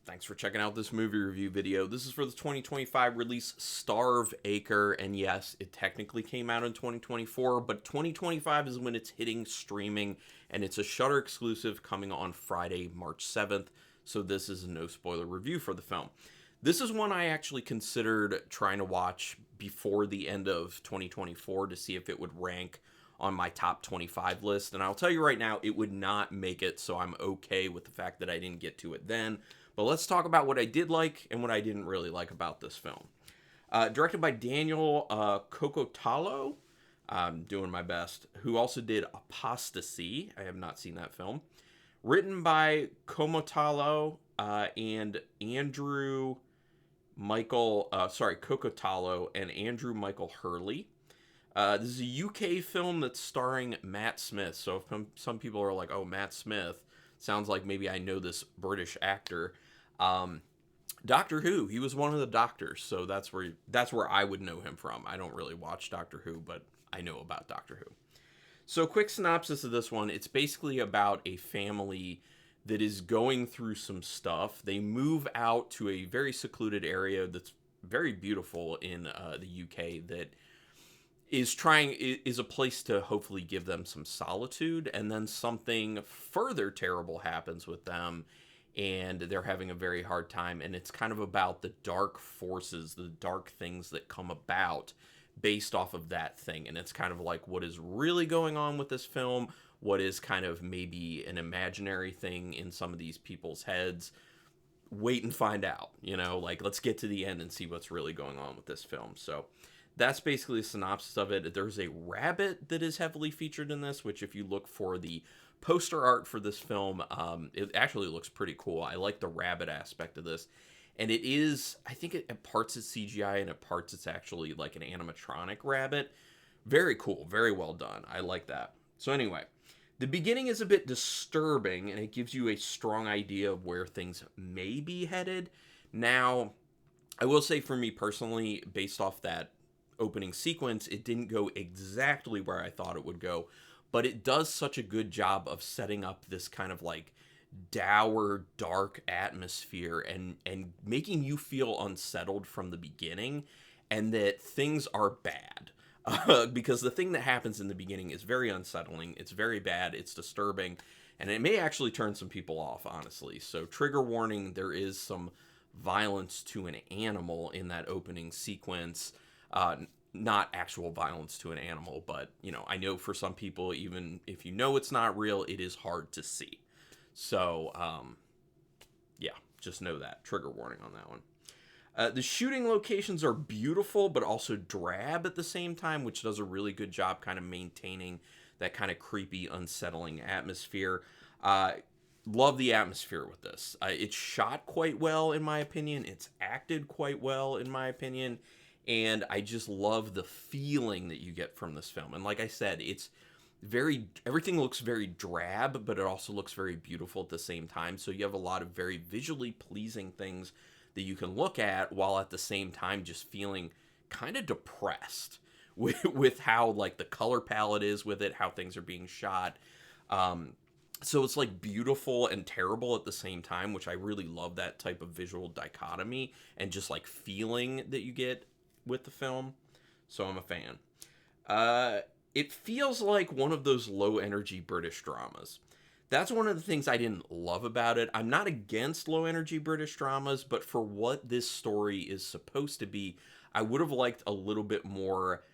Thanks for checking out this movie review video. This is for the 2025 release Starve Acre, and yes, it technically came out in 2024, but 2025 is when it's hitting streaming, and it's a Shudder exclusive coming on Friday, March 7th, so this is a no spoiler review for the film. This is one I actually considered trying to watch before the end of 2024 to see if it would rank on my top 25 list, and I'll tell you right now, it would not make it, so I'm okay with the fact that I didn't get to it then. But let's talk about what I did like and what I didn't really like about this film. Directed by Daniel Kokotajlo, I'm doing my best, who also did Apostasy. I have not seen that film. Written by and Andrew Kokotajlo and Andrew Michael Hurley. This is a UK film that's starring Matt Smith. So if some people are like, oh, Matt Smith, sounds like maybe I know this British actor. Doctor Who, he was one of the doctors, so that's where I would know him from. I don't really watch Doctor Who, but I know about Doctor Who. So quick synopsis of this one, it's basically about a family that is going through some stuff. They move out to a very secluded area that's very beautiful in the UK that is a place to hopefully give them some solitude, and then something further terrible happens with them and they're having a very hard time, and it's kind of about the dark forces, the dark things that come about based off of that thing. And it's kind of like what is really going on with this film, what is kind of maybe an imaginary thing in some of these people's heads. Wait and find out, like let's get to the end and see what's really going on with this film. So that's basically a synopsis of it. There's a rabbit that is heavily featured in this, which if you look for the poster art for this film, it actually looks pretty cool. I like the rabbit aspect of this. And it is, I think at parts it's CGI and at parts it's actually like an animatronic rabbit. Very cool, very well done. I like that. So anyway, the beginning is a bit disturbing and it gives you a strong idea of where things may be headed. Now, I will say for me personally, based off that opening sequence, it didn't go exactly where I thought it would go, but it does such a good job of setting up this kind of like dour, dark atmosphere and making you feel unsettled from the beginning, and that things are bad. Because the thing that happens in the beginning is very unsettling, it's very bad, it's disturbing, and it may actually turn some people off, honestly. So trigger warning, there is some violence to an animal in that opening sequence. Not actual violence to an animal, but, I know for some people, even if you know it's not real, it is hard to see. So, yeah, just know that. Trigger warning on that one. The shooting locations are beautiful, but also drab at the same time, which does a really good job kind of maintaining that kind of creepy, unsettling atmosphere. Love the atmosphere with this. It's shot quite well, in my opinion. It's acted quite well, in my opinion. And I just love the feeling that you get from this film. And like I said, everything looks very drab, but it also looks very beautiful at the same time. So you have a lot of very visually pleasing things that you can look at while at the same time just feeling kind of depressed with how like the color palette is with it, how things are being shot. So it's like beautiful and terrible at the same time, which I really love that type of visual dichotomy and just like feeling that you get with the film. So I'm a fan. It feels like one of those low energy British dramas. That's one of the things I didn't love about it. I'm not against low energy British dramas, but for what this story is supposed to be, I would have liked a little bit more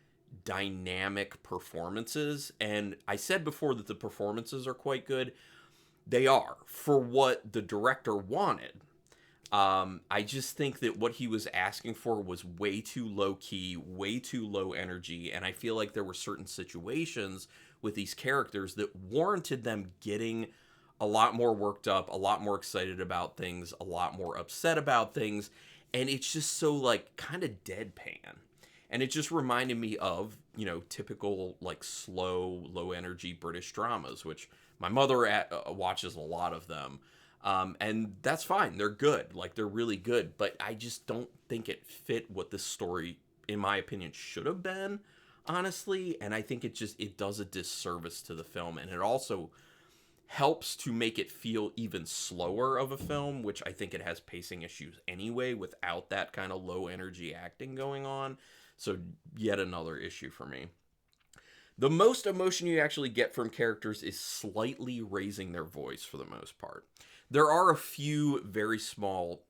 dynamic performances. And I said before that the performances are quite good. They are, for what the director wanted. I just think that what he was asking for was way too low key, way too low energy, and I feel like there were certain situations with these characters that warranted them getting a lot more worked up, a lot more excited about things, a lot more upset about things, and it's just so like kind of deadpan. And it just reminded me of, typical like slow, low energy British dramas, which my mother watches a lot of them. And that's fine. They're good. Like, they're really good. But I just don't think it fit what this story, in my opinion, should have been, honestly. And I think it does a disservice to the film. And it also helps to make it feel even slower of a film, which I think it has pacing issues anyway without that kind of low energy acting going on. So, yet another issue for me. The most emotion you actually get from characters is slightly raising their voice for the most part. There are a few very small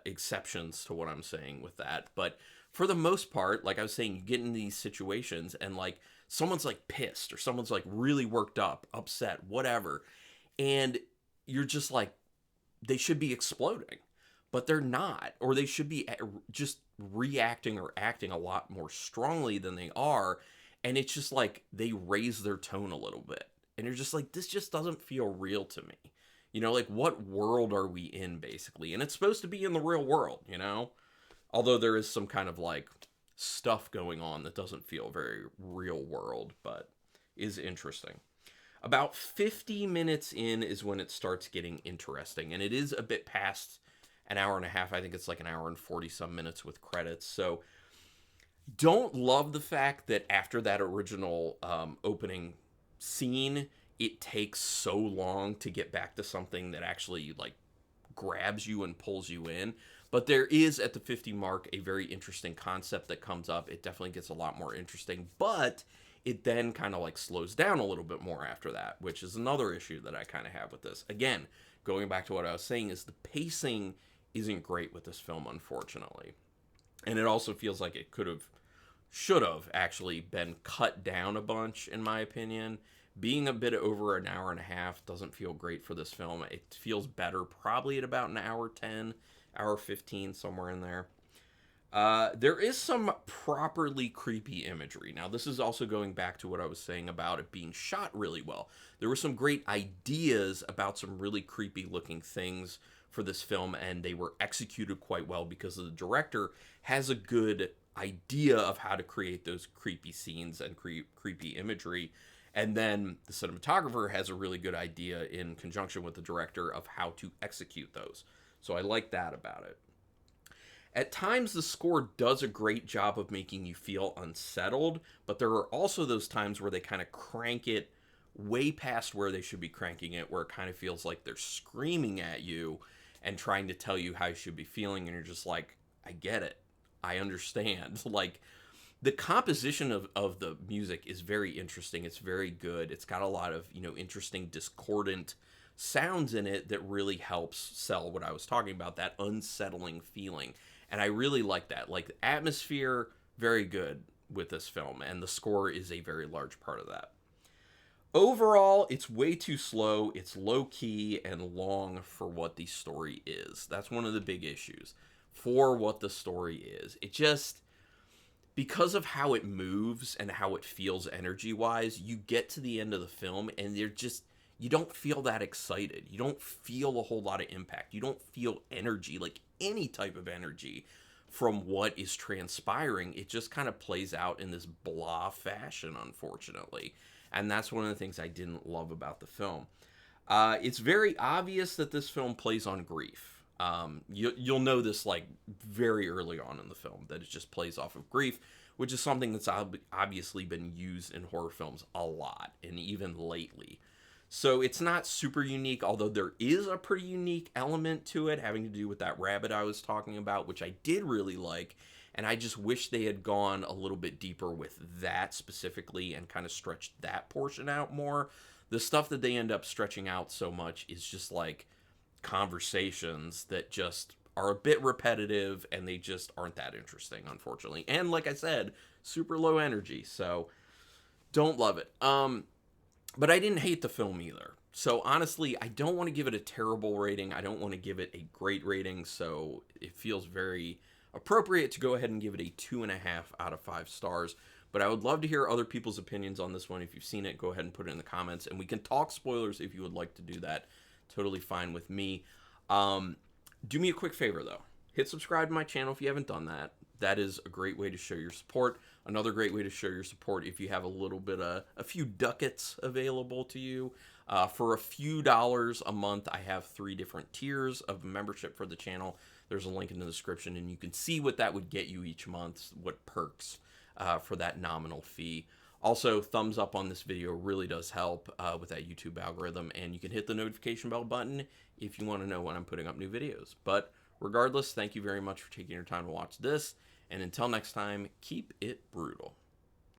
exceptions to what I'm saying with that, but for the most part, like I was saying, you get in these situations and like someone's like pissed or someone's like really worked up, upset, whatever, and you're just like, they should be exploding, but they're not, or they should be just reacting or acting a lot more strongly than they are, and it's just like they raise their tone a little bit, and you're just like, this just doesn't feel real to me. You know, like, what world are we in, basically? And it's supposed to be in the real world, you know? Although there is some kind of, like, stuff going on that doesn't feel very real world, but is interesting. About 50 minutes in is when it starts getting interesting, and it is a bit past an hour and a half. I think it's like an hour and 40-some minutes with credits, so don't love the fact that after that original opening scene, it takes so long to get back to something that actually like grabs you and pulls you in. But there is at the 50 mark a very interesting concept that comes up. It definitely gets a lot more interesting, but it then kind of like slows down a little bit more after that, which is another issue that I kind of have with this. Again, going back to what I was saying, is the pacing isn't great with this film, unfortunately. And it also feels like it should have actually been cut down a bunch, in my opinion. Being a bit over an hour and a half doesn't feel great for this film. It feels better probably at about an hour 10, hour 15, somewhere in there. There is some properly creepy imagery. Now, this is also going back to what I was saying about it being shot really well. There were some great ideas about some really creepy looking things for this film, and they were executed quite well because the director has a good idea of how to create those creepy scenes and creepy imagery. And then the cinematographer has a really good idea in conjunction with the director of how to execute those. So I like that about it. At times, the score does a great job of making you feel unsettled, but there are also those times where they kind of crank it way past where they should be cranking it, where it kind of feels like they're screaming at you and trying to tell you how you should be feeling, and you're just like, I get it. I understand. Like, the composition of the music is very interesting. It's very good. It's got a lot of, interesting discordant sounds in it that really helps sell what I was talking about, that unsettling feeling. And I really like that. Like, the atmosphere, very good with this film, and the score is a very large part of that. Overall, it's way too slow. It's low-key and long for what the story is. That's one of the big issues for what the story is. It just, because of how it moves and how it feels energy-wise, you get to the end of the film and you don't feel that excited. You don't feel a whole lot of impact. You don't feel energy, like any type of energy from what is transpiring. It just kind of plays out in this blah fashion, unfortunately. And that's one of the things I didn't love about the film. It's very obvious that this film plays on grief. You'll know this like very early on in the film, that it just plays off of grief, which is something that's obviously been used in horror films a lot, and even lately. So it's not super unique, although there is a pretty unique element to it having to do with that rabbit I was talking about, which I did really like, and I just wish they had gone a little bit deeper with that specifically and kind of stretched that portion out more. The stuff that they end up stretching out so much is just like conversations that just are a bit repetitive, and they just aren't that interesting, unfortunately. And like I said, super low energy, so don't love it. But I didn't hate the film either. So honestly, I don't want to give it a terrible rating. I don't want to give it a great rating, so it feels very appropriate to go ahead and give it a 2.5 out of 5 stars. But I would love to hear other people's opinions on this one. If you've seen it, go ahead and put it in the comments, and we can talk spoilers if you would like to do that. Totally fine with me. Do me a quick favor, though. Hit subscribe to my channel if you haven't done that. That is a great way to show your support. Another great way to show your support if you have a few ducats available to you. For a few dollars a month, I have 3 different tiers of membership for the channel. There's a link in the description, and you can see what that would get you each month, what perks for that nominal fee. Also, thumbs up on this video really does help with that YouTube algorithm, and you can hit the notification bell button if you want to know when I'm putting up new videos. But regardless, thank you very much for taking your time to watch this, and until next time, keep it brutal.